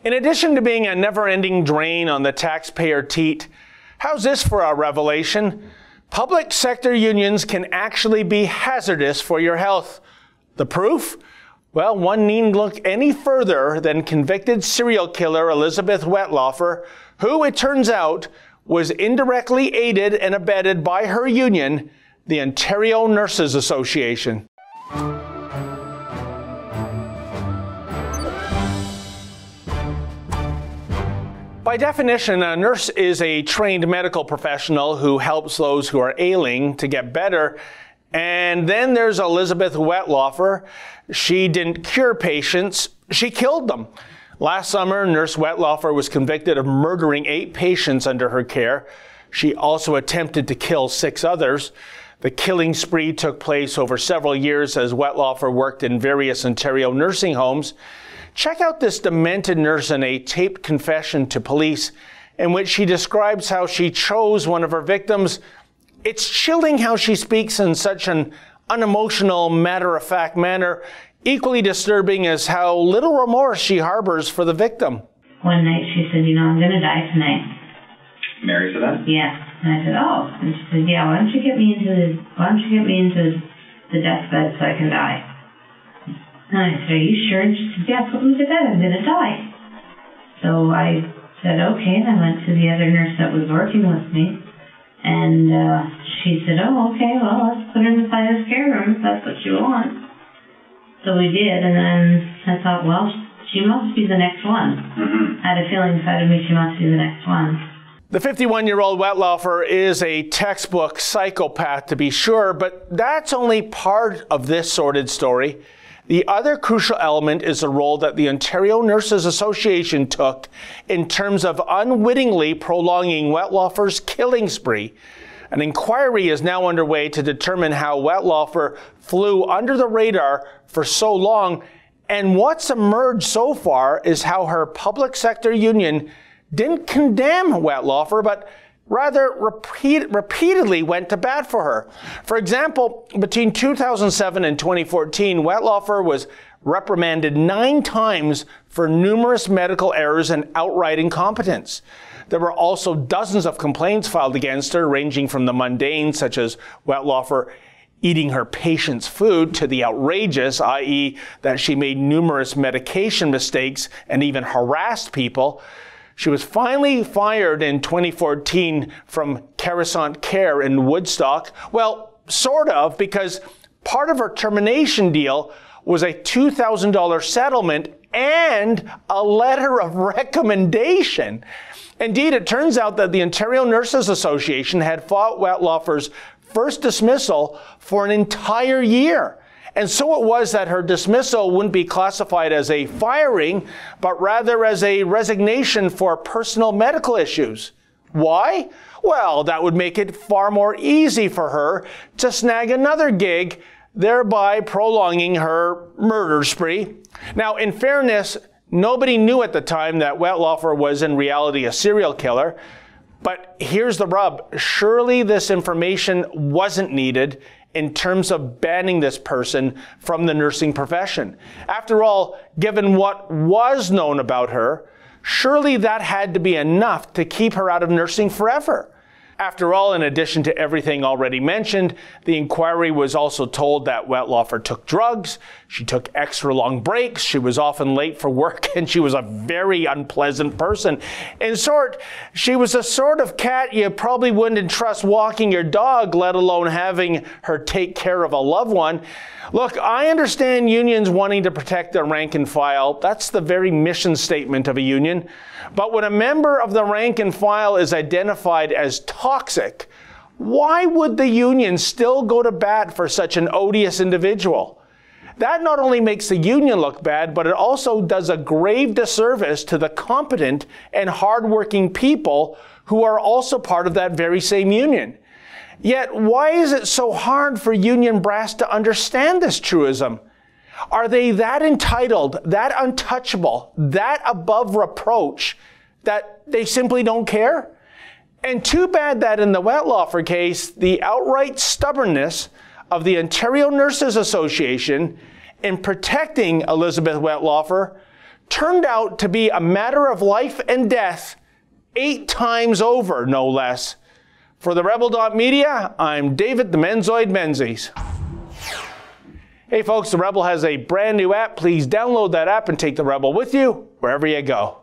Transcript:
In addition to being a never-ending drain on the taxpayer teat, how's this for a revelation? Public sector unions can actually be hazardous for your health. The proof? Well, one needn't look any further than convicted serial killer Elizabeth Wettlaufer, who, it turns out, was indirectly aided and abetted by her union, the Ontario Nurses Association. By definition, a nurse is a trained medical professional who helps those who are ailing to get better. And then there's Elizabeth Wettlaufer. She didn't cure patients, she killed them. Last summer, Nurse Wettlaufer was convicted of murdering 8 patients under her care. She also attempted to kill 6 others. The killing spree took place over several years as Wettlaufer worked in various Ontario nursing homes. Check out this demented nurse in a taped confession to police in which she describes how she chose one of her victims. It's chilling how she speaks in such an unemotional, matter-of-fact manner. Equally disturbing is how little remorse she harbors for the victim. One night she said, you know, I'm going to die tonight. Mary said that? Yeah. And I said, oh. And she said, yeah, why don't you get me into the deathbed so I can die? And I said, are you sure? And she said, yeah, put me to bed. I'm going to die. So I said, okay. And I went to the other nurse that was working with me. And she said, oh, okay, well, let's put her in the sinus care room if that's what you want. So we did, and then I thought, well, she must be the next one. I had a feeling inside of me she must be the next one. The 51-year-old Wettlaufer is a textbook psychopath, to be sure, but that's only part of this sordid story. The other crucial element is the role that the Ontario Nurses Association took in terms of unwittingly prolonging Wettlaufer's killing spree. An inquiry is now underway to determine how Wettlaufer flew under the radar for so long, and what's emerged so far is how her public sector union didn't condemn Wettlaufer, but rather repeatedly went to bat for her. For example, between 2007 and 2014, Wettlaufer was reprimanded 9 times for numerous medical errors and outright incompetence. There were also dozens of complaints filed against her, ranging from the mundane, such as Wettlaufer eating her patient's food, to the outrageous, i.e. that she made numerous medication mistakes and even harassed people. She was finally fired in 2014 from Carissant Care in Woodstock. Well, sort of, because part of her termination deal was a $2,000 settlement and a letter of recommendation. Indeed, it turns out that the Ontario Nurses Association had fought Wettlaufer's first dismissal for an entire year. And so it was that her dismissal wouldn't be classified as a firing, but rather as a resignation for personal medical issues. Why? Well, that would make it far more easy for her to snag another gig, thereby prolonging her murder spree. Now, in fairness, nobody knew at the time that Wettlaufer was in reality a serial killer. But here's the rub. Surely this information wasn't needed in terms of banning this person from the nursing profession. After all, given what was known about her, surely that had to be enough to keep her out of nursing forever. After all, in addition to everything already mentioned, the inquiry was also told that Wettlaufer took drugs, she took extra long breaks, she was often late for work, and she was a very unpleasant person. In short, she was the sort of cat you probably wouldn't entrust walking your dog, let alone having her take care of a loved one. Look, I understand unions wanting to protect their rank and file. That's the very mission statement of a union. But when a member of the rank and file is identified as toxic, why would the union still go to bat for such an odious individual? That not only makes the union look bad, but it also does a grave disservice to the competent and hardworking people who are also part of that very same union. Yet, why is it so hard for union brass to understand this truism? Are they that entitled, that untouchable, that above reproach that they simply don't care? And too bad that in the Wettlaufer case, the outright stubbornness of the Ontario Nurses Association in protecting Elizabeth Wettlaufer turned out to be a matter of life and death 8 times over, no less. For the Rebel.media, I'm David the Menzoid Menzies. Hey folks, the Rebel has a brand new app. Please download that app and take the Rebel with you wherever you go.